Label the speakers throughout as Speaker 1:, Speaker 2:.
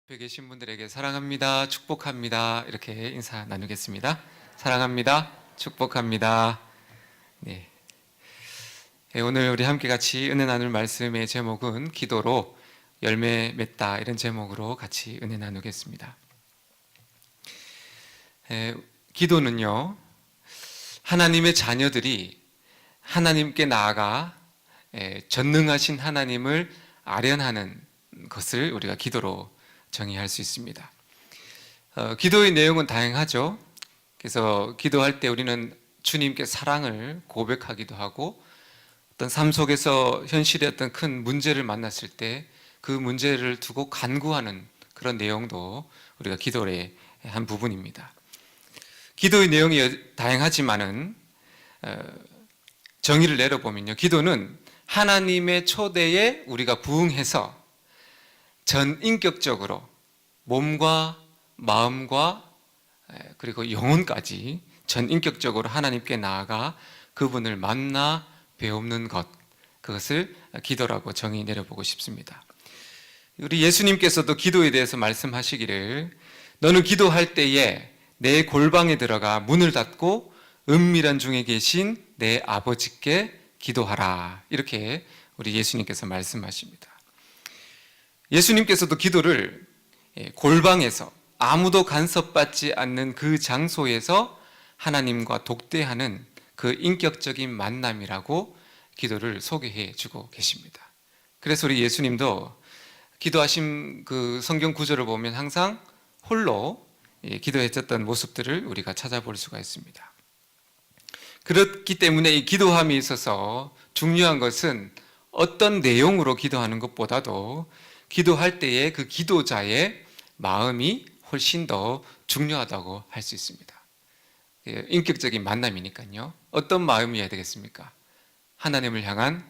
Speaker 1: 옆에 계신 분들에게 사랑합니다, 축복합니다 이렇게 인사 나누겠습니다. 사랑합니다, 축복합니다. 네. 오늘 우리 함께 같이 은혜 나눌 말씀의 제목은 기도로 열매 맺다 이런 제목으로 같이 은혜 나누겠습니다. 기도는요, 하나님의 자녀들이 하나님께 나아가 전능하신 하나님을 아련하는 것을 우리가 기도로 정의할 수 있습니다. 기도의 내용은 다양하죠. 그래서 기도할 때 우리는 주님께 사랑을 고백하기도 하고, 어떤 삶 속에서 현실의 어떤 큰 문제를 만났을 때 그 문제를 두고 간구하는 그런 내용도 우리가 기도의 한 부분입니다. 기도의 내용이 다양하지만은 정의를 내려보면요, 기도는 하나님의 초대에 우리가 부응해서 전인격적으로 몸과 마음과 그리고 영혼까지 전인격적으로 하나님께 나아가 그분을 만나 배우는 것, 그것을 기도라고 정의 내려보고 싶습니다. 우리 예수님께서도 기도에 대해서 말씀하시기를, 너는 기도할 때에 내 골방에 들어가 문을 닫고 은밀한 중에 계신 내 아버지께 기도하라, 이렇게 우리 예수님께서 말씀하십니다. 예수님께서도 기도를 골방에서 아무도 간섭받지 않는 그 장소에서 하나님과 독대하는 그 인격적인 만남이라고 기도를 소개해 주고 계십니다. 그래서 우리 예수님도 기도하신 그 성경 구절을 보면 항상 홀로 기도했었던 모습들을 우리가 찾아볼 수가 있습니다. 그렇기 때문에 이 기도함에 있어서 중요한 것은 어떤 내용으로 기도하는 것보다도 기도할 때에 그 기도자의 마음이 훨씬 더 중요하다고 할 수 있습니다. 인격적인 만남이니까요. 어떤 마음이어야 되겠습니까? 하나님을 향한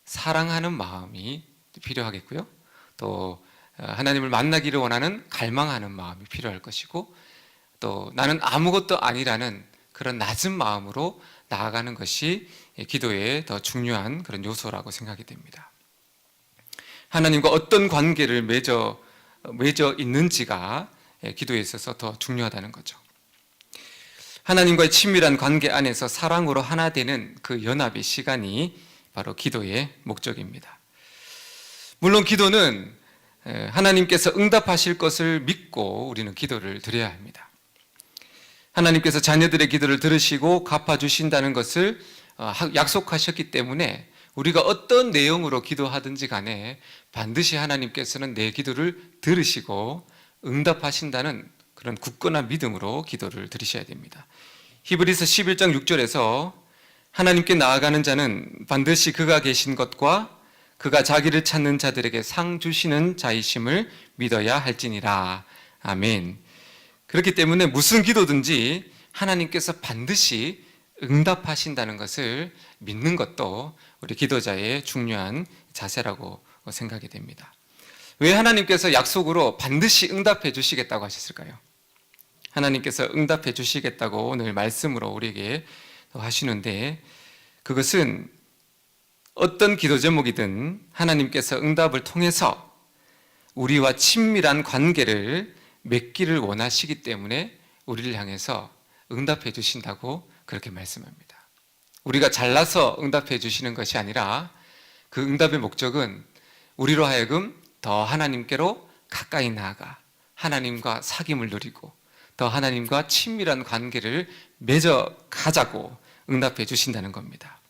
Speaker 1: 사랑하는 마음이 필요하겠고요. 또 하나님을 만나기를 원하는 갈망하는 마음이 필요할 것이고, 또 나는 아무것도 아니라는 그런 낮은 마음으로 나아가는 것이 기도의 더 중요한 그런 요소라고 생각이 됩니다. 하나님과 어떤 관계를 맺어 있는지가 기도에 있어서 더 중요하다는 거죠. 하나님과의 친밀한 관계 안에서 사랑으로 하나 되는 그 연합의 시간이 바로 기도의 목적입니다. 물론 기도는 하나님께서 응답하실 것을 믿고 우리는 기도를 드려야 합니다. 하나님께서 자녀들의 기도를 들으시고 갚아주신다는 것을 약속하셨기 때문에 우리가 어떤 내용으로 기도하든지 간에 반드시 하나님께서는 내 기도를 들으시고 응답하신다는 그런 굳건한 믿음으로 기도를 드리셔야 됩니다. 히브리서 11장 6절에서 하나님께 나아가는 자는 반드시 그가 계신 것과 그가 자기를 찾는 자들에게 상 주시는 자이심을 믿어야 할지니라. 아멘. 그렇기 때문에 무슨 기도든지 하나님께서 반드시 응답하신다는 것을 믿는 것도 우리 기도자의 중요한 자세라고 생각이 됩니다. 왜 하나님께서 약속으로 반드시 응답해 주시겠다고 하셨을까요? 하나님께서 응답해 주시겠다고 오늘 말씀으로 우리에게 하시는데, 그것은 어떤 기도 제목이든 하나님께서 응답을 통해서 우리와 친밀한 관계를 맺기를 원하시기 때문에 우리를 향해서 응답해 주신다고 그렇게 말씀합니다. 우리가 잘나서 응답해 주시는 것이 아니라 그 응답의 목적은 우리로 하여금 더 하나님께로 가까이 나아가 하나님과 사귐을 누리고 더 하나님과 친밀한 관계를 맺어 가자고 응답해 주신다는 겁니다.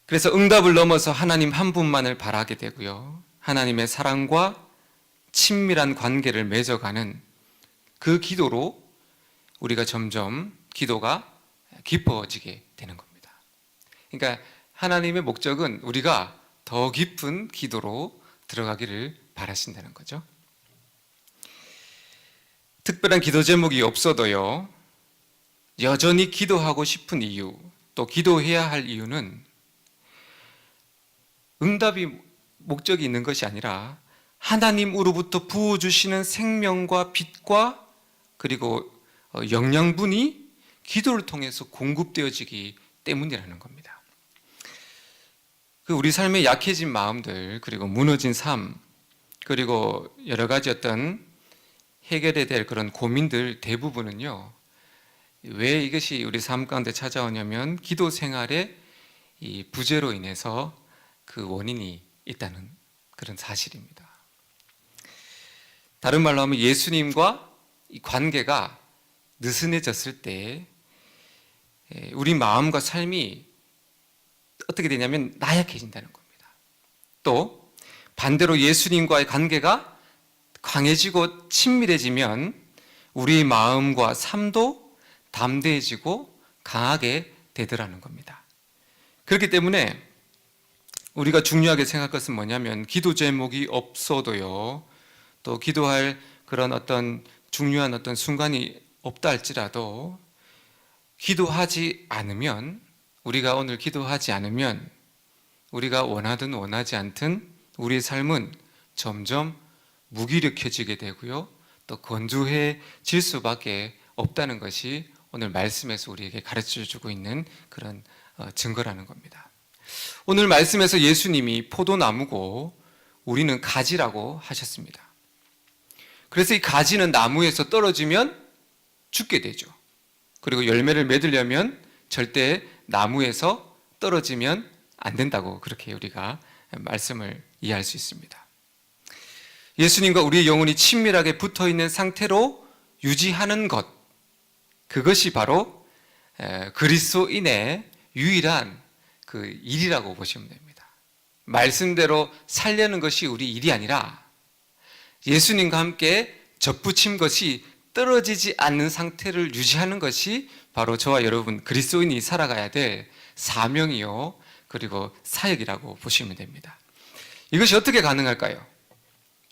Speaker 1: 그래서 응답을 넘어서 하나님 한 분만을 바라게 되고요, 하나님의 사랑과 친밀한 관계를 맺어가는 그 기도로 우리가 점점 기도가 깊어지게 되는 겁니다. 그러니까 하나님의 목적은 우리가 더 깊은 기도로 들어가기를 바라신다는 거죠. 특별한 기도 제목이 없어도요, 여전히 기도하고 싶은 이유, 또 기도해야 할 이유는 응답이 목적이 있는 것이 아니라 하나님으로부터 부어주시는 생명과 빛과 그리고 영양분이 기도를 통해서 공급되어지기 때문이라는 겁니다. 우리 삶의 약해진 마음들, 그리고 무너진 삶, 그리고 여러 가지 어떤 해결해야 될 그런 고민들 대부분은요, 왜 이것이 우리 삶 가운데 찾아오냐면 기도 생활의 이 부재로 인해서 그 원인이 있다는 그런 사실입니다. 다른 말로 하면 예수님과 이 관계가 느슨해졌을 때 우리 마음과 삶이 어떻게 되냐면 나약해진다는 겁니다. 또 반대로 예수님과의 관계가 강해지고 친밀해지면 우리 마음과 삶도 담대해지고 강하게 되더라는 겁니다. 그렇기 때문에 우리가 중요하게 생각할 것은 뭐냐면 기도 제목이 없어도요, 또 기도할 그런 어떤 중요한 어떤 순간이 없다 할지라도 기도하지 않으면, 우리가 오늘 기도하지 않으면 우리가 원하든 원하지 않든 우리의 삶은 점점 무기력해지게 되고요, 또 건조해질 수밖에 없다는 것이 오늘 말씀에서 우리에게 가르쳐주고 있는 그런 증거라는 겁니다. 오늘 말씀에서 예수님이 포도나무고 우리는 가지라고 하셨습니다. 그래서 이 가지는 나무에서 떨어지면 죽게 되죠. 그리고 열매를 맺으려면 절대 나무에서 떨어지면 안 된다고 그렇게 우리가 말씀을 이해할 수 있습니다. 예수님과 우리의 영혼이 친밀하게 붙어 있는 상태로 유지하는 것, 그것이 바로 그리스도인의 유일한 그 일이라고 보시면 됩니다. 말씀대로 살려는 것이 우리 일이 아니라 예수님과 함께 접붙임 것이 떨어지지 않는 상태를 유지하는 것이 바로 저와 여러분 그리스도인이 살아가야 될 사명이요, 그리고 사역이라고 보시면 됩니다. 이것이 어떻게 가능할까요?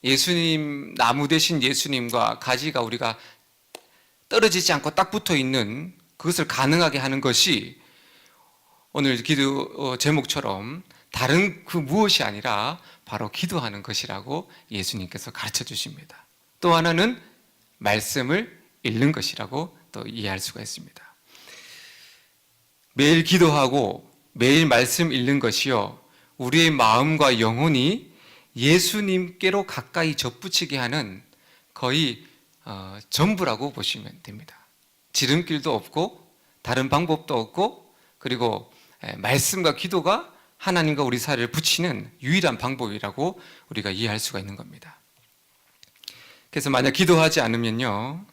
Speaker 1: 예수님, 나무 대신 예수님과 가지가 우리가 떨어지지 않고 딱 붙어 있는 그것을 가능하게 하는 것이 오늘 기도 제목처럼 다른 그 무엇이 아니라 바로 기도하는 것이라고 예수님께서 가르쳐 주십니다. 또 하나는 말씀을 읽는 것이라고 또 이해할 수가 있습니다. 매일 기도하고 매일 말씀 읽는 것이요, 우리의 마음과 영혼이 예수님께로 가까이 접붙이게 하는 거의 전부라고 보시면 됩니다. 지름길도 없고 다른 방법도 없고, 그리고 말씀과 기도가 하나님과 우리 사이를 붙이는 유일한 방법이라고 우리가 이해할 수가 있는 겁니다. 그래서 만약 기도하지 않으면요,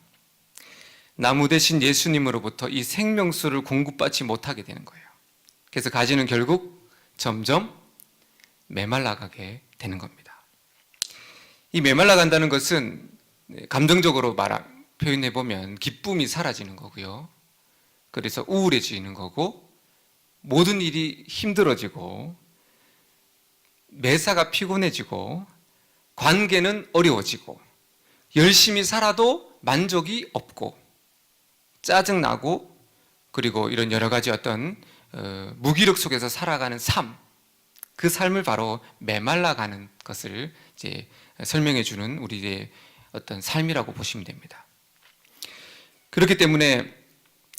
Speaker 1: 나무 대신 예수님으로부터 이 생명수를 공급받지 못하게 되는 거예요. 그래서 가지는 결국 점점 메말라가게 되는 겁니다. 이 메말라간다는 것은 감정적으로 표현해 보면 기쁨이 사라지는 거고요, 그래서 우울해지는 거고, 모든 일이 힘들어지고 매사가 피곤해지고 관계는 어려워지고 열심히 살아도 만족이 없고 짜증나고, 그리고 이런 여러 가지 어떤 무기력 속에서 살아가는 삶, 그 삶을 바로 메말라가는 것을 이제 설명해 주는 우리의 어떤 삶이라고 보시면 됩니다. 그렇기 때문에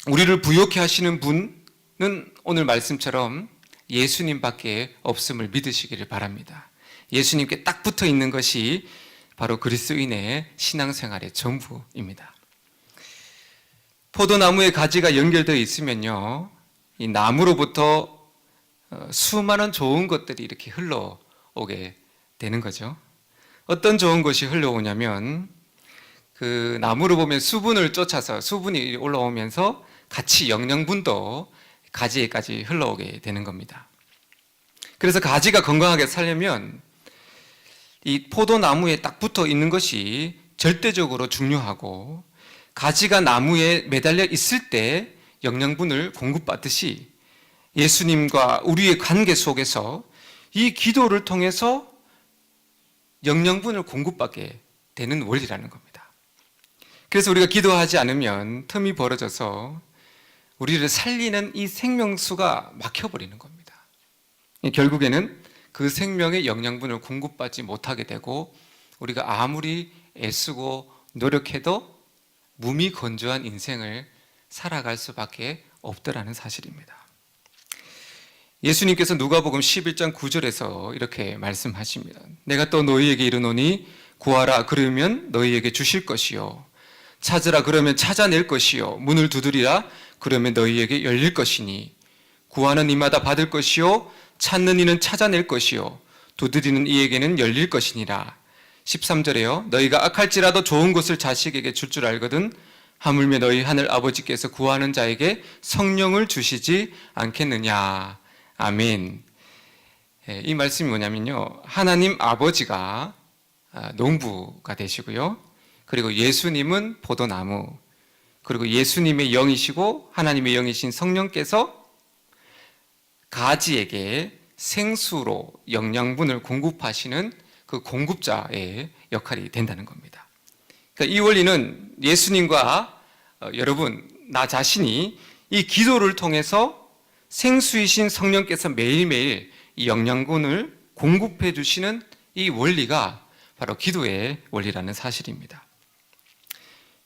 Speaker 1: 우리를 부욕해 하시는 분은 오늘 말씀처럼 예수님밖에 없음을 믿으시기를 바랍니다. 예수님께 딱 붙어 있는 것이 바로 그리스도인의 신앙생활의 전부입니다. 포도나무의 가지가 연결되어 있으면요, 이 나무로부터 수많은 좋은 것들이 이렇게 흘러오게 되는 거죠. 어떤 좋은 것이 흘러오냐면, 그 나무로 보면 수분을 쫓아서 수분이 올라오면서 같이 영양분도 가지에까지 흘러오게 되는 겁니다. 그래서 가지가 건강하게 살려면 이 포도나무에 딱 붙어 있는 것이 절대적으로 중요하고, 가지가 나무에 매달려 있을 때 영양분을 공급받듯이 예수님과 우리의 관계 속에서 이 기도를 통해서 영양분을 공급받게 되는 원리라는 겁니다. 그래서 우리가 기도하지 않으면 틈이 벌어져서 우리를 살리는 이 생명수가 막혀버리는 겁니다. 결국에는 그 생명의 영양분을 공급받지 못하게 되고 우리가 아무리 애쓰고 노력해도 무미건조한 인생을 살아갈 수밖에 없더라는 사실입니다. 예수님께서 누가복음 11장 9절에서 이렇게 말씀하십니다. 내가 또 너희에게 이르노니 구하라 그러면 너희에게 주실 것이요 찾으라 그러면 찾아낼 것이요 문을 두드리라 그러면 너희에게 열릴 것이니 구하는 이마다 받을 것이요 찾는 이는 찾아낼 것이요 두드리는 이에게는 열릴 것이니라. 13절에요. 너희가 악할지라도 좋은 것을 자식에게 줄 줄 알거든 하물며 너희 하늘 아버지께서 구하는 자에게 성령을 주시지 않겠느냐. 아멘. 이 말씀이 뭐냐면요, 하나님 아버지가 농부가 되시고요, 그리고 예수님은 포도나무, 그리고 예수님의 영이시고 하나님의 영이신 성령께서 가지에게 생수로 영양분을 공급하시는 그 공급자의 역할이 된다는 겁니다. 그러니까 이 원리는 예수님과 여러분, 나 자신이 이 기도를 통해서 생수이신 성령께서 매일매일 이 영양분을 공급해 주시는 이 원리가 바로 기도의 원리라는 사실입니다.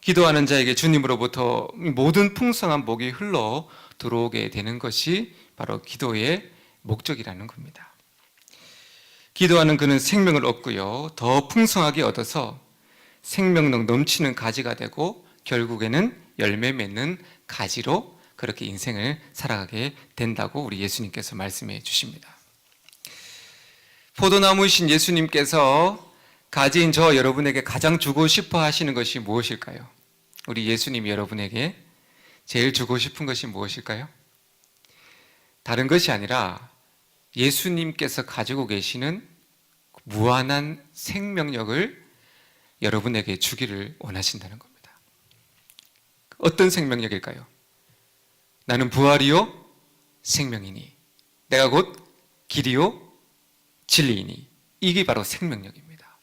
Speaker 1: 기도하는 자에게 주님으로부터 모든 풍성한 복이 흘러 들어오게 되는 것이 바로 기도의 목적이라는 겁니다. 기도하는 그는 생명을 얻고요, 더 풍성하게 얻어서 생명력 넘치는 가지가 되고 결국에는 열매 맺는 가지로 그렇게 인생을 살아가게 된다고 우리 예수님께서 말씀해 주십니다. 포도나무이신 예수님께서 가지인 저 여러분에게 가장 주고 싶어 하시는 것이 무엇일까요? 우리 예수님이 여러분에게 제일 주고 싶은 것이 무엇일까요? 다른 것이 아니라 예수님께서 가지고 계시는 무한한 생명력을 여러분에게 주기를 원하신다는 겁니다. 어떤 생명력일까요? 나는 부활이요 생명이니 내가 곧 길이요 진리이니, 이게 바로 생명력입니다.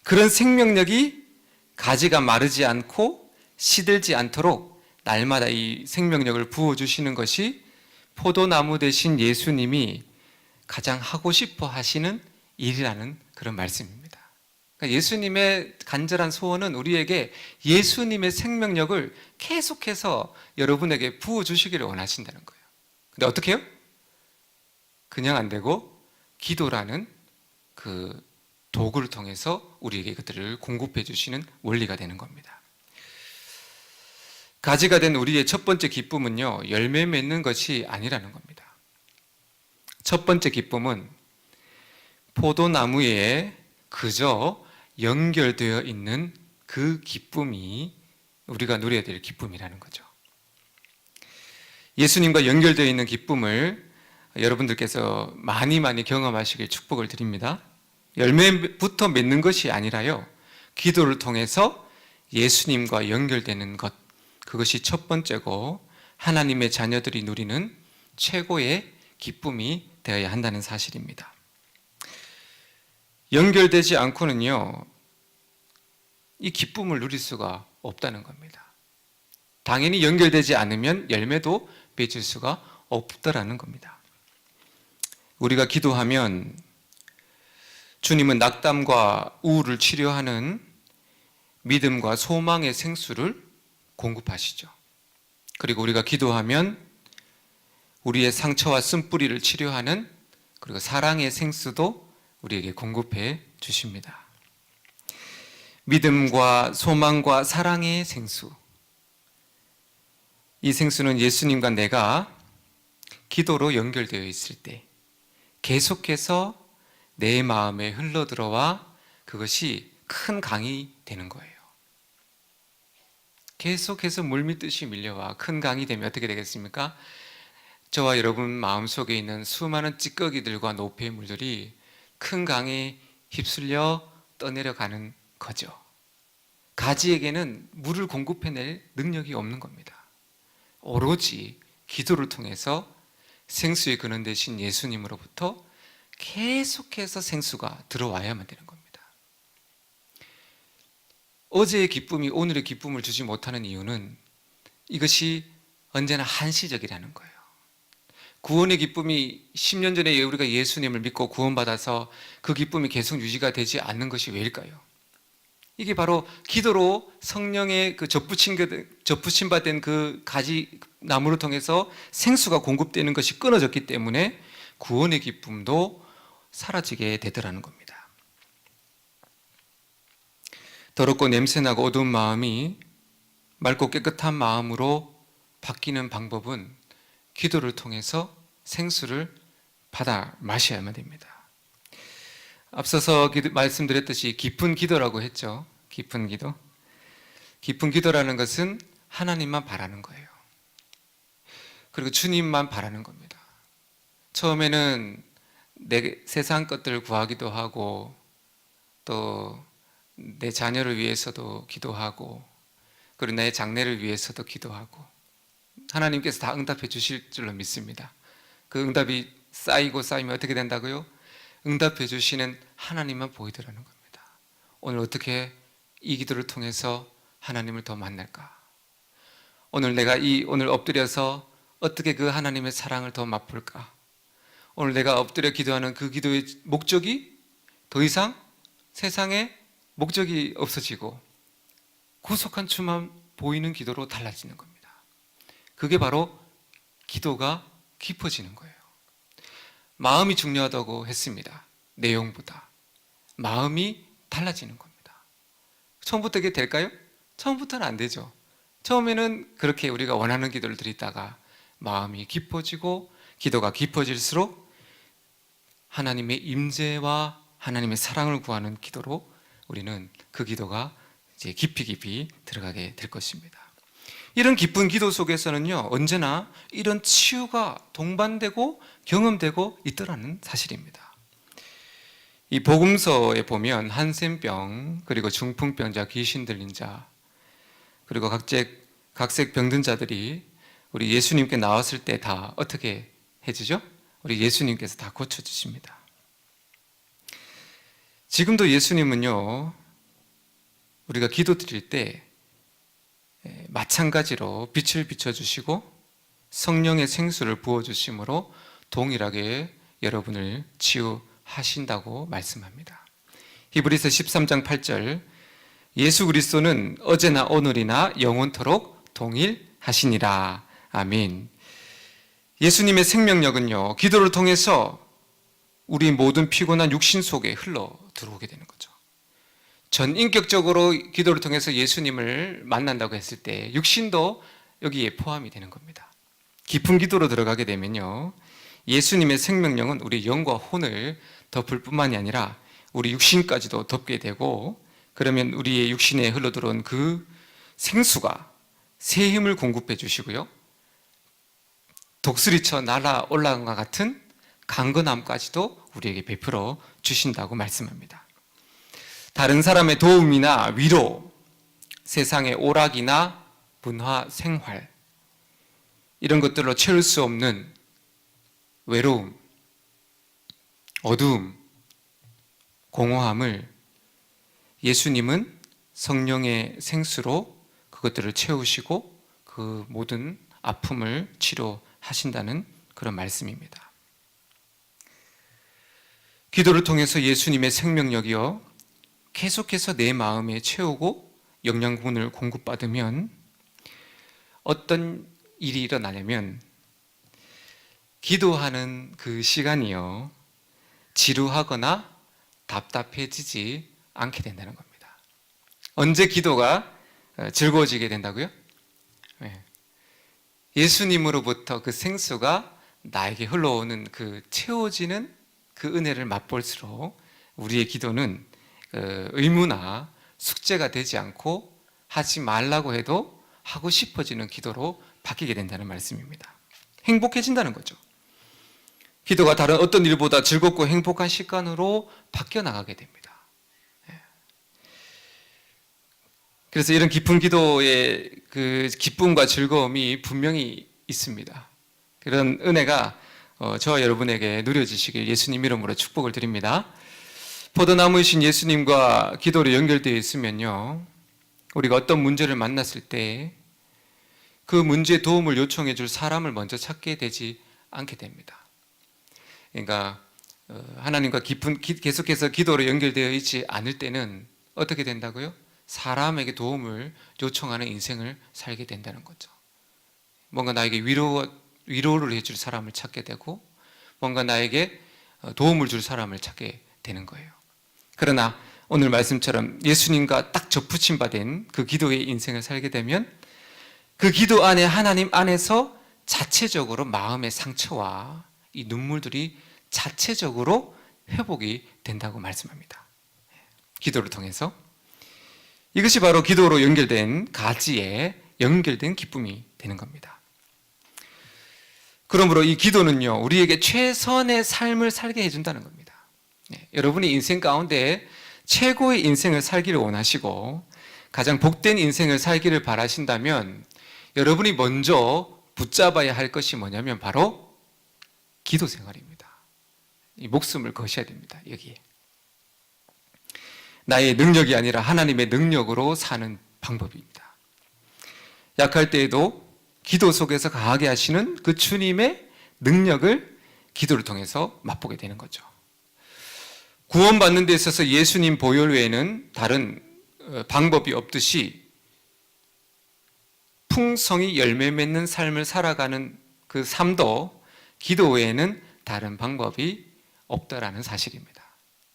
Speaker 1: 그런 생명력이 가지가 마르지 않고 시들지 않도록 날마다 이 생명력을 부어주시는 것이 포도나무 되신 예수님이 가장 하고 싶어 하시는 일이라는 그런 말씀입니다. 그러니까 예수님의 간절한 소원은 우리에게 예수님의 생명력을 계속해서 여러분에게 부어주시기를 원하신다는 거예요. 근데 어떻게 해요? 그냥 안 되고 기도라는 그 도구를 통해서 우리에게 그들을 공급해 주시는 원리가 되는 겁니다. 가지가 된 우리의 첫 번째 기쁨은요, 열매 맺는 것이 아니라는 겁니다. 첫 번째 기쁨은 포도나무에 그저 연결되어 있는 그 기쁨이 우리가 누려야 될 기쁨이라는 거죠. 예수님과 연결되어 있는 기쁨을 여러분들께서 많이 경험하시길 축복을 드립니다. 열매부터 맺는 것이 아니라요, 기도를 통해서 예수님과 연결되는 것, 그것이 첫 번째고 하나님의 자녀들이 누리는 최고의 기쁨이 되어야 한다는 사실입니다. 연결되지 않고는요, 이 기쁨을 누릴 수가 없다는 겁니다. 당연히 연결되지 않으면 열매도 맺을 수가 없더라는 겁니다. 우리가 기도하면 주님은 낙담과 우울을 치료하는 믿음과 소망의 생수를 공급하시죠. 그리고 우리가 기도하면 우리의 상처와 쓴뿌리를 치료하는 그리고 사랑의 생수도 우리에게 공급해 주십니다. 믿음과 소망과 사랑의 생수, 이 생수는 예수님과 내가 기도로 연결되어 있을 때 계속해서 내 마음에 흘러들어와 그것이 큰 강이 되는 거예요. 계속해서 물밀듯이 밀려와 큰 강이 되면 어떻게 되겠습니까? 저와 여러분 마음속에 있는 수많은 찌꺼기들과 노폐물들이 큰 강에 휩쓸려 떠내려가는 거죠. 가지에게는 물을 공급해낼 능력이 없는 겁니다. 오로지 기도를 통해서 생수의 근원 되신 예수님으로부터 계속해서 생수가 들어와야만 되는 겁니다. 어제의 기쁨이 오늘의 기쁨을 주지 못하는 이유는 이것이 언제나 한시적이라는 거예요. 구원의 기쁨이 10년 전에 우리가 예수님을 믿고 구원받아서 그 기쁨이 계속 유지가 되지 않는 것이 왜일까요? 이게 바로 기도로 성령의 그 접붙임 받은 그 가지 나무를 통해서 생수가 공급되는 것이 끊어졌기 때문에 구원의 기쁨도 사라지게 되더라는 겁니다. 더럽고 냄새나고 어두운 마음이 맑고 깨끗한 마음으로 바뀌는 방법은 기도를 통해서 생수를 받아 마셔야만 됩니다. 앞서서 말씀드렸듯이 깊은 기도라고 했죠. 깊은 기도. 깊은 기도라는 것은 하나님만 바라는 거예요. 그리고 주님만 바라는 겁니다. 처음에는 내 세상 것들을 구하기도 하고 또 내 자녀를 위해서도 기도하고 그리고 내 장래를 위해서도 기도하고 하나님께서 다 응답해 주실 줄로 믿습니다. 그 응답이 쌓이고 쌓이면 어떻게 된다고요? 응답해 주시는 하나님만 보이더라는 겁니다. 오늘 어떻게 이 기도를 통해서 하나님을 더 만날까? 오늘 내가 오늘 엎드려서 어떻게 그 하나님의 사랑을 더 맛볼까? 오늘 내가 엎드려 기도하는 그 기도의 목적이 더 이상 세상에 목적이 없어지고 구속한 주만 보이는 기도로 달라지는 겁니다. 그게 바로 기도가 깊어지는 거예요. 마음이 중요하다고 했습니다. 내용보다 마음이 달라지는 겁니다. 처음부터 이게 될까요? 처음부터는 안 되죠. 처음에는 그렇게 우리가 원하는 기도를 드리다가 마음이 깊어지고 기도가 깊어질수록 하나님의 임재와 하나님의 사랑을 구하는 기도로 우리는 그 기도가 이제 깊이 들어가게 될 것입니다. 이런 깊은 기도 속에서는요, 언제나 이런 치유가 동반되고 경험되고 있더라는 사실입니다. 이 복음서에 보면 한센병, 그리고 중풍병자, 귀신 들린 자, 그리고 각색 병든 자들이 우리 예수님께 나왔을 때 다 어떻게 해주죠? 우리 예수님께서 다 고쳐주십니다. 지금도 예수님은요, 우리가 기도 드릴 때 마찬가지로 빛을 비춰주시고 성령의 생수를 부어주심으로 동일하게 여러분을 치유하신다고 말씀합니다. 히브리서 13장 8절, 예수 그리스도는 어제나 오늘이나 영원토록 동일하시니라. 아멘. 예수님의 생명력은요, 기도를 통해서 우리 모든 피곤한 육신 속에 흘러 들어오게 되는 거죠. 전인격적으로 기도를 통해서 예수님을 만난다고 했을 때 육신도 여기에 포함이 되는 겁니다. 깊은 기도로 들어가게 되면요, 예수님의 생명력은 우리 영과 혼을 덮을 뿐만이 아니라 우리 육신까지도 덮게 되고, 그러면 우리의 육신에 흘러들어온 그 생수가 새 힘을 공급해 주시고요, 독수리쳐 날아 올라간 것 같은 강건함까지도 우리에게 베풀어 주신다고 말씀합니다. 다른 사람의 도움이나 위로, 세상의 오락이나 문화, 생활, 이런 것들로 채울 수 없는 외로움, 어두움, 공허함을 예수님은 성령의 생수로 그것들을 채우시고 그 모든 아픔을 치료하신다는 그런 말씀입니다. 기도를 통해서 예수님의 생명력이요, 계속해서 내 마음에 채우고 영양분을 공급받으면 어떤 일이 일어나냐면, 기도하는 그 시간이요, 지루하거나 답답해지지 않게 된다는 겁니다. 언제 기도가 즐거워지게 된다고요? 예수님으로부터 그 생수가 나에게 흘러오는 그 채워지는 그 은혜를 맛볼수록 우리의 기도는 의무나 숙제가 되지 않고 하지 말라고 해도 하고 싶어지는 기도로 바뀌게 된다는 말씀입니다. 행복해진다는 거죠. 기도가 다른 어떤 일보다 즐겁고 행복한 시간으로 바뀌어 나가게 됩니다. 그래서 이런 깊은 기도의 그 기쁨과 즐거움이 분명히 있습니다. 그런 은혜가 저와 여러분에게 누려지시길 예수님 이름으로 축복을 드립니다. 포도나무이신 예수님과 기도로 연결되어 있으면요, 우리가 어떤 문제를 만났을 때 그 문제에 도움을 요청해 줄 사람을 먼저 찾게 되지 않게 됩니다. 그러니까 하나님과 계속해서 기도로 연결되어 있지 않을 때는 어떻게 된다고요? 사람에게 도움을 요청하는 인생을 살게 된다는 거죠. 뭔가 나에게 위로를 해줄 사람을 찾게 되고, 뭔가 나에게 도움을 줄 사람을 찾게 되는 거예요. 그러나 오늘 말씀처럼 예수님과 딱 접붙임 받은 그 기도의 인생을 살게 되면 그 기도 안에 하나님 안에서 자체적으로 마음의 상처와 이 눈물들이 자체적으로 회복이 된다고 말씀합니다. 기도를 통해서. 이것이 바로 기도로 연결된 가지에 연결된 기쁨이 되는 겁니다. 그러므로 이 기도는요, 우리에게 최선의 삶을 살게 해준다는 겁니다. 여러분이 인생 가운데 최고의 인생을 살기를 원하시고 가장 복된 인생을 살기를 바라신다면 여러분이 먼저 붙잡아야 할 것이 뭐냐면 바로 기도 생활입니다. 이 목숨을 거셔야 됩니다. 여기에. 나의 능력이 아니라 하나님의 능력으로 사는 방법입니다. 약할 때에도 기도 속에서 강하게 하시는 그 주님의 능력을 기도를 통해서 맛보게 되는 거죠. 구원받는 데 있어서 예수님 보혈 외에는 다른 방법이 없듯이 풍성히 열매 맺는 삶을 살아가는 그 삶도 기도 외에는 다른 방법이 없다라는 사실입니다.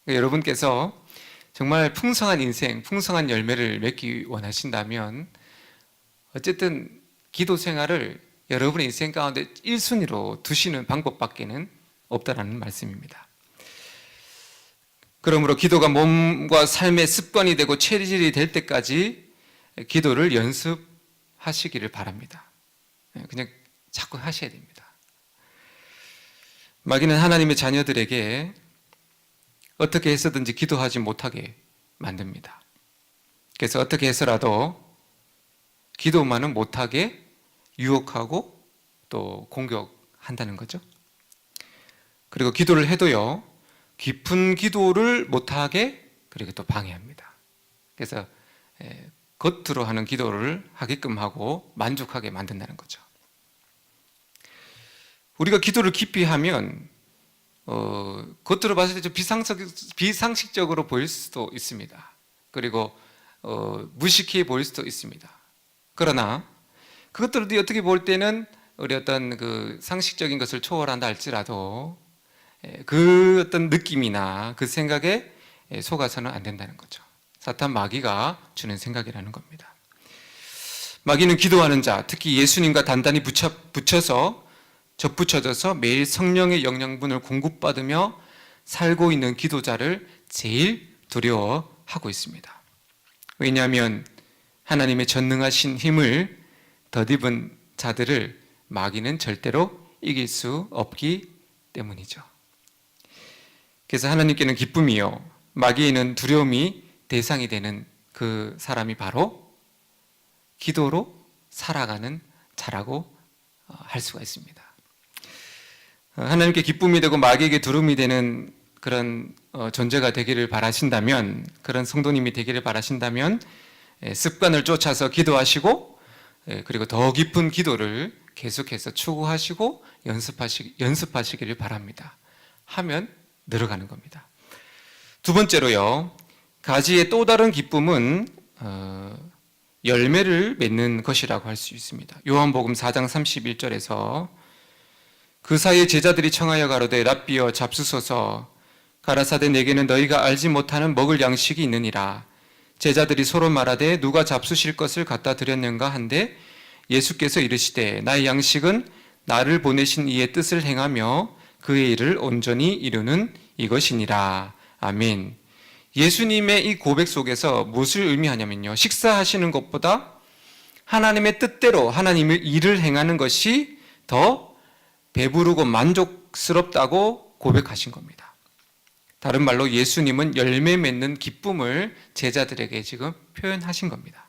Speaker 1: 여러분께서 정말 풍성한 인생, 풍성한 열매를 맺기 원하신다면 어쨌든 기도 생활을 여러분의 인생 가운데 1순위로 두시는 방법밖에는 없다라는 말씀입니다. 그러므로 기도가 몸과 삶의 습관이 되고 체질이 될 때까지 기도를 연습하시기를 바랍니다. 그냥 자꾸 하셔야 됩니다. 마귀는 하나님의 자녀들에게 어떻게 해서든지 기도하지 못하게 만듭니다. 그래서 어떻게 해서라도 기도만은 못하게 유혹하고 또 공격한다는 거죠. 그리고 기도를 해도요, 깊은 기도를 못하게 그리고 또 방해합니다. 그래서 겉으로 하는 기도를 하게끔 하고 만족하게 만든다는 거죠. 우리가 기도를 깊이 하면 겉으로 봤을 때 좀 비상식적으로 보일 수도 있습니다. 그리고 무식해 보일 수도 있습니다. 그러나 그것들도 어떻게 볼 때는 우리 어떤 그 상식적인 것을 초월한다 할지라도 그 어떤 느낌이나 그 생각에 속아서는 안 된다는 거죠. 사탄 마귀가 주는 생각이라는 겁니다. 마귀는 기도하는 자, 특히 예수님과 단단히 붙여서 접붙여져서 매일 성령의 영양분을 공급받으며 살고 있는 기도자를 제일 두려워하고 있습니다. 왜냐하면 하나님의 전능하신 힘을 덧입은 자들을 마귀는 절대로 이길 수 없기 때문이죠. 그래서 하나님께는 기쁨이요, 마귀에는 두려움이 대상이 되는 그 사람이 바로 기도로 살아가는 자라고 할 수가 있습니다. 하나님께 기쁨이 되고 마귀에게 두려움이 되는 그런 존재가 되기를 바라신다면, 그런 성도님이 되기를 바라신다면 습관을 쫓아서 기도하시고 그리고 더 깊은 기도를 계속해서 추구하시고 연습하시기를 바랍니다. 하면 늘어가는 겁니다. 두 번째로요, 가지의 또 다른 기쁨은 열매를 맺는 것이라고 할 수 있습니다. 요한복음 4장 31절에서 그 사이에 제자들이 청하여 가로되 랍비여 잡수소서, 가라사대 내게는 너희가 알지 못하는 먹을 양식이 있느니라. 제자들이 서로 말하되 누가 잡수실 것을 갖다 드렸는가 한데 예수께서 이르시되 나의 양식은 나를 보내신 이의 뜻을 행하며 그의 일을 온전히 이루는 이것이니라. 아멘. 예수님의 이 고백 속에서 무엇을 의미하냐면요, 식사하시는 것보다 하나님의 뜻대로 하나님의 일을 행하는 것이 더 배부르고 만족스럽다고 고백하신 겁니다. 다른 말로 예수님은 열매 맺는 기쁨을 제자들에게 지금 표현하신 겁니다.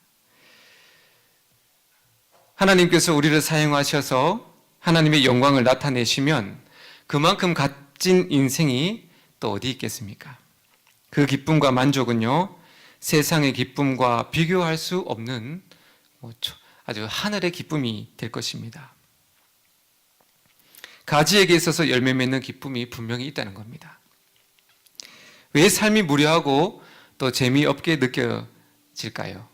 Speaker 1: 하나님께서 우리를 사용하셔서 하나님의 영광을 나타내시면 그만큼 값진 인생이 또 어디 있겠습니까? 그 기쁨과 만족은요, 세상의 기쁨과 비교할 수 없는 아주 하늘의 기쁨이 될 것입니다. 가지에게 있어서 열매 맺는 기쁨이 분명히 있다는 겁니다. 왜 삶이 무료하고 또 재미없게 느껴질까요?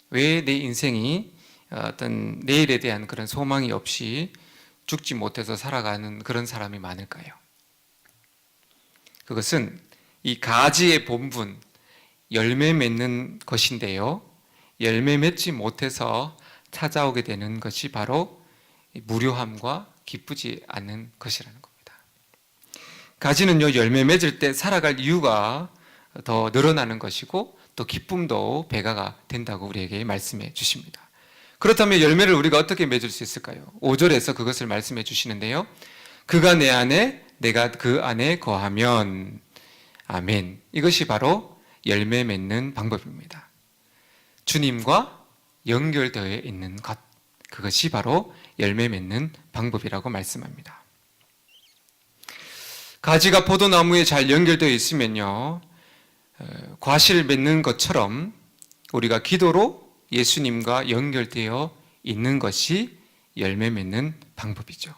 Speaker 1: 왜 내 인생이 어떤 내일에 대한 그런 소망이 없이 죽지 못해서 살아가는 그런 사람이 많을까요? 그것은 이 가지의 본분, 열매 맺는 것인데요. 열매 맺지 못해서 찾아오게 되는 것이 바로 무료함과 기쁘지 않는 것이라는 겁니다. 가지는요, 열매 맺을 때 살아갈 이유가 더 늘어나는 것이고 또 기쁨도 배가가 된다고 우리에게 말씀해 주십니다. 그렇다면 열매를 우리가 어떻게 맺을 수 있을까요? 5절에서 그것을 말씀해 주시는데요. 그가 내 안에, 내가 그 안에 거하면, 아멘. 이것이 바로 열매 맺는 방법입니다. 주님과 연결되어 있는 것, 그것이 바로 열매 맺는 방법이라고 말씀합니다. 가지가 포도나무에 잘 연결되어 있으면요, 과실 맺는 것처럼 우리가 기도로 예수님과 연결되어 있는 것이 열매 맺는 방법이죠.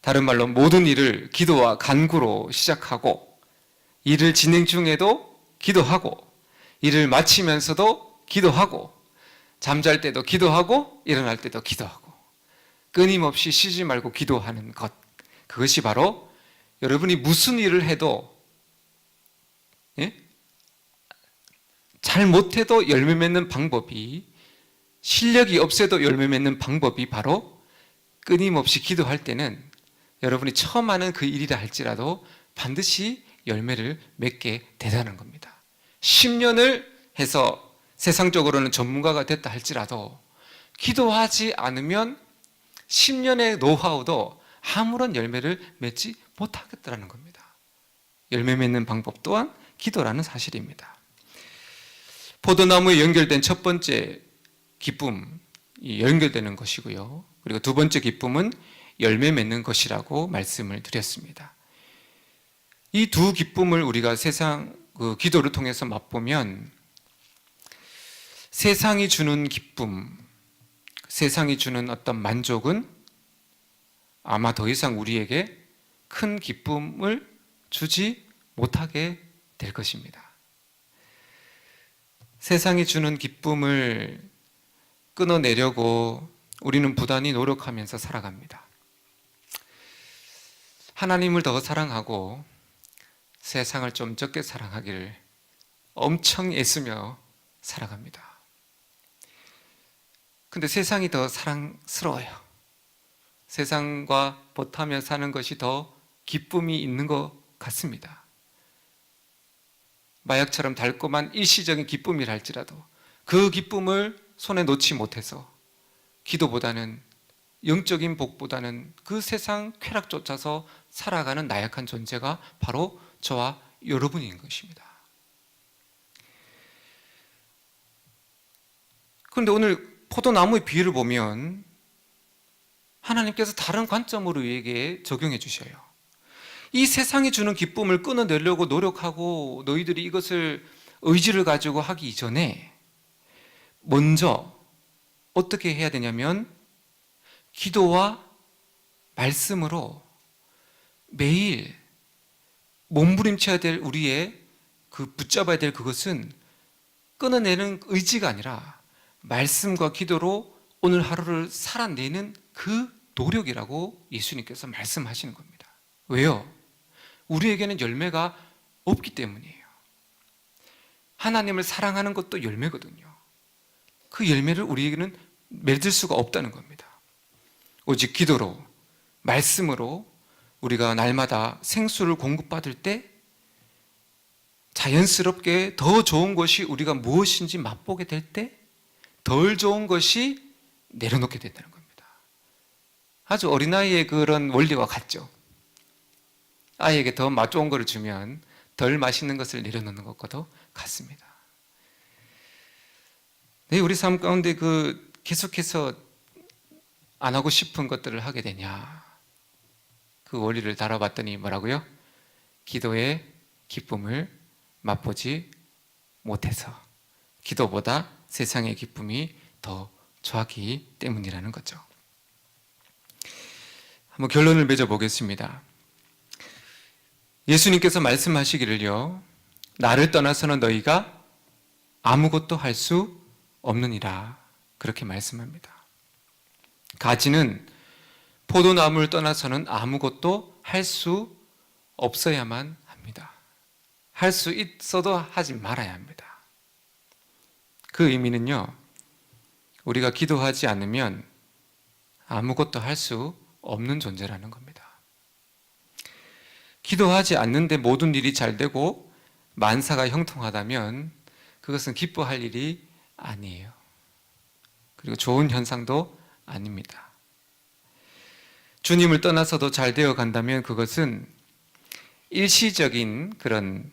Speaker 1: 다른 말로 모든 일을 기도와 간구로 시작하고, 일을 진행 중에도 기도하고, 일을 마치면서도 기도하고, 잠잘 때도 기도하고, 일어날 때도 기도하고, 끊임없이 쉬지 말고 기도하는 것, 그것이 바로 여러분이 무슨 일을 해도, 잘 못해도 열매 맺는 방법이, 실력이 없어도 열매 맺는 방법이 바로 끊임없이 기도할 때는 여러분이 처음 하는 그 일이라 할지라도 반드시 열매를 맺게 되다는 겁니다. 10년을 해서 세상적으로는 전문가가 됐다 할지라도 기도하지 않으면 10년의 노하우도 아무런 열매를 맺지 못하겠다는 겁니다. 열매 맺는 방법 또한 기도라는 사실입니다. 포도나무에 연결된 첫 번째 기쁨이 연결되는 것이고요. 그리고 두 번째 기쁨은 열매 맺는 것이라고 말씀을 드렸습니다. 이 두 기쁨을 우리가 기도를 통해서 맛보면 세상이 주는 기쁨, 세상이 주는 어떤 만족은 아마 더 이상 우리에게 큰 기쁨을 주지 못하게 될 것입니다. 세상이 주는 기쁨을 끊어내려고 우리는 부단히 노력하면서 살아갑니다. 하나님을 더 사랑하고 세상을 좀 적게 사랑하기를 엄청 애쓰며 살아갑니다. 근데 세상이 더 사랑스러워요. 세상과 보타며 사는 것이 더 기쁨이 있는 것 같습니다. 마약처럼 달콤한 일시적인 기쁨이라 할지라도 그 기쁨을 손에 놓지 못해서 기도보다는, 영적인 복보다는 그 세상 쾌락 쫓아서 살아가는 나약한 존재가 바로 저와 여러분인 것입니다. 그런데 오늘 포도나무의 비유를 보면 하나님께서 다른 관점으로 우리에게 적용해 주셔요. 이 세상이 주는 기쁨을 끊어내려고 노력하고 너희들이 이것을 의지를 가지고 하기 이전에 먼저 어떻게 해야 되냐면 기도와 말씀으로 매일 몸부림쳐야 될 우리의 붙잡아야 될 그것은 끊어내는 의지가 아니라 말씀과 기도로 오늘 하루를 살아내는 그 노력이라고 예수님께서 말씀하시는 겁니다. 왜요? 우리에게는 열매가 없기 때문이에요. 하나님을 사랑하는 것도 열매거든요. 그 열매를 우리에게는 맺을 수가 없다는 겁니다. 오직 기도로, 말씀으로 우리가 날마다 생수를 공급받을 때 자연스럽게 더 좋은 것이 우리가 무엇인지 맛보게 될 때 덜 좋은 것이 내려놓게 된다는 겁니다. 아주 어린아이의 그런 원리와 같죠. 아이에게 더 맛 좋은 것을 주면 덜 맛있는 것을 내려놓는 것과도 같습니다. 네, 우리 삶 가운데 계속해서 안 하고 싶은 것들을 하게 되냐? 그 원리를 다뤄봤더니 뭐라고요? 기도의 기쁨을 맛보지 못해서 기도보다 세상의 기쁨이 더 좋았기 때문이라는 거죠. 한번 결론을 맺어보겠습니다. 예수님께서 말씀하시기를요, 나를 떠나서는 너희가 아무것도 할 수 없느니라, 그렇게 말씀합니다. 가지는 포도나무를 떠나서는 아무것도 할 수 없어야만 합니다. 겁니다. 할 수 있어도 하지 말아야 합니다. 그 의미는요, 우리가 기도하지 않으면 아무것도 할 수 없는 존재라는 겁니다. 기도하지 않는데 모든 일이 잘 되고 만사가 형통하다면 그것은 기뻐할 일이 아니에요. 그리고 좋은 현상도 아닙니다. 주님을 떠나서도 잘 되어 간다면 그것은 일시적인 그런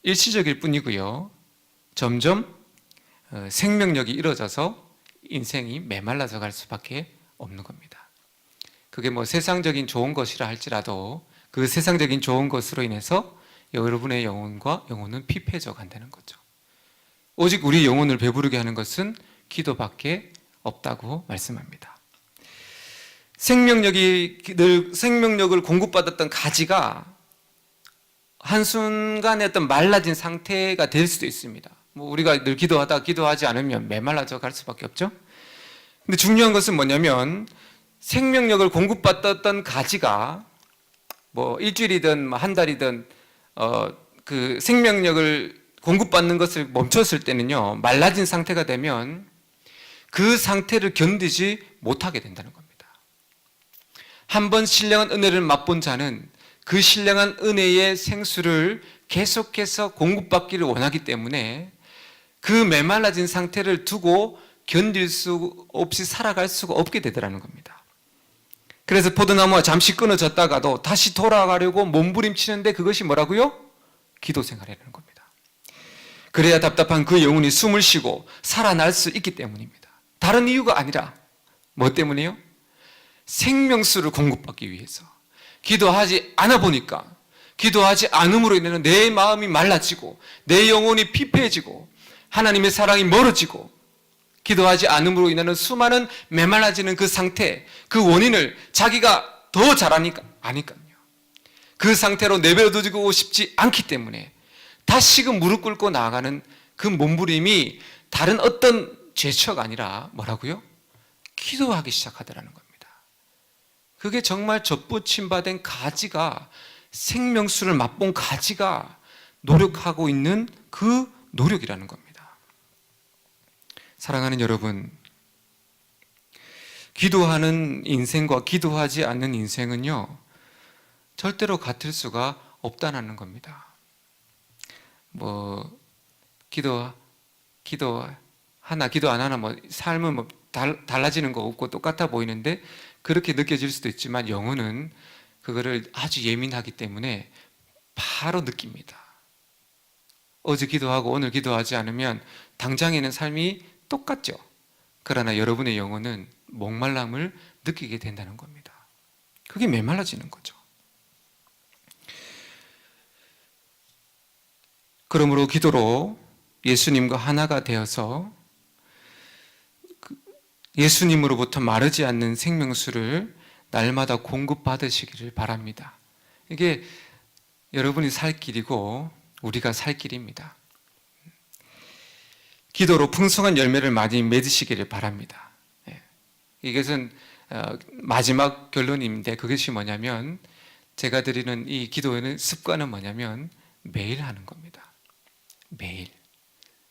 Speaker 1: 일시적일 뿐이고요. 점점 생명력이 잃어져서 인생이 메말라져 갈 수밖에 없는 겁니다. 그게 뭐 세상적인 좋은 것이라 할지라도 그 세상적인 좋은 것으로 인해서 여러분의 영혼은 피폐해져 간다는 거죠. 오직 우리 영혼을 배부르게 하는 것은 기도밖에 없다고 말씀합니다. 생명력을 공급받았던 가지가 한순간에 어떤 말라진 상태가 될 수도 있습니다. 뭐 우리가 늘 기도하지 않으면 메말라져 갈 수밖에 없죠. 근데 중요한 것은 뭐냐면 생명력을 공급받았던 가지가 뭐 일주일이든 한 달이든 그 생명력을 공급받는 것을 멈췄을 때는요, 말라진 상태가 되면 그 상태를 견디지 못하게 된다는 겁니다. 한번 신령한 은혜를 맛본 자는 그 신령한 은혜의 생수를 계속해서 공급받기를 원하기 때문에 그 메말라진 상태를 두고 견딜 수 없이 살아갈 수가 없게 되더라는 겁니다. 그래서 포도나무가 잠시 끊어졌다가도 다시 돌아가려고 몸부림치는데 그것이 뭐라고요? 기도 생활이라는 겁니다. 그래야 답답한 그 영혼이 숨을 쉬고 살아날 수 있기 때문입니다. 다른 이유가 아니라 뭐 때문이에요? 생명수를 공급받기 위해서. 기도하지 않아 보니까, 기도하지 않음으로 인해서 내 마음이 말라지고 내 영혼이 피폐해지고 하나님의 사랑이 멀어지고, 기도하지 않음으로 인하는 수많은 메말라지는 그 상태, 그 원인을 자기가 더 잘 아니까요. 그 상태로 내버려두고 싶지 않기 때문에 다시금 무릎 꿇고 나아가는 그 몸부림이 다른 어떤 제처가 아니라 뭐라고요? 기도하기 시작하더라는 겁니다. 그게 정말 젖붙임받은 가지가, 생명수를 맛본 가지가 노력하고 있는 그 노력이라는 겁니다. 사랑하는 여러분, 기도하는 인생과 기도하지 않는 인생은요, 절대로 같을 수가 없다는 겁니다. 뭐 기도 안 하나 뭐 삶은 뭐 달라지는 거 없고 똑같아 보이는데 그렇게 느껴질 수도 있지만 영혼은 그거를 아주 예민하기 때문에 바로 느낍니다. 어제 기도하고 오늘 기도하지 않으면 당장에는 삶이 똑같죠. 그러나 여러분의 영혼은 목말람을 느끼게 된다는 겁니다. 그게 메말라지는 거죠. 그러므로 기도로 예수님과 하나가 되어서 예수님으로부터 마르지 않는 생명수를 날마다 공급받으시기를 바랍니다. 이게 여러분이 살 길이고 우리가 살 길입니다. 기도로 풍성한 열매를 많이 맺으시기를 바랍니다. 이것은 마지막 결론인데 그것이 뭐냐면, 제가 드리는 이 기도의 습관은 뭐냐면 매일 하는 겁니다. 매일.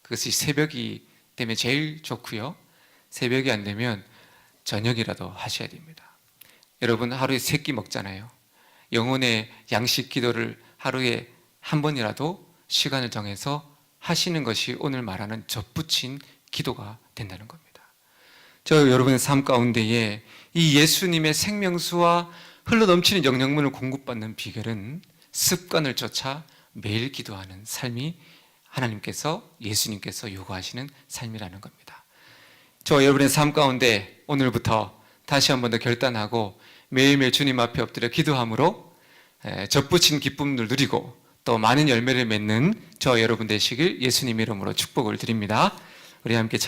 Speaker 1: 그것이 새벽이 되면 제일 좋고요. 새벽이 안 되면 저녁이라도 하셔야 됩니다. 여러분 하루에 3끼 먹잖아요. 영혼의 양식 기도를 하루에 한 번이라도 시간을 정해서 하시는 것이 오늘 말하는 젖붙인 기도가 된다는 겁니다. 저 여러분의 삶 가운데에 이 예수님의 생명수와 흘러넘치는 영양분을 공급받는 비결은 습관을 쫓아 매일 기도하는 삶이 하나님께서, 예수님께서 요구하시는 삶이라는 겁니다. 저 여러분의 삶 가운데 오늘부터 다시 한 번 더 결단하고 매일매일 주님 앞에 엎드려 기도함으로 젖붙인 기쁨을 누리고 또 많은 열매를 맺는 저 여러분 되시길 예수님 이름으로 축복을 드립니다. 우리 함께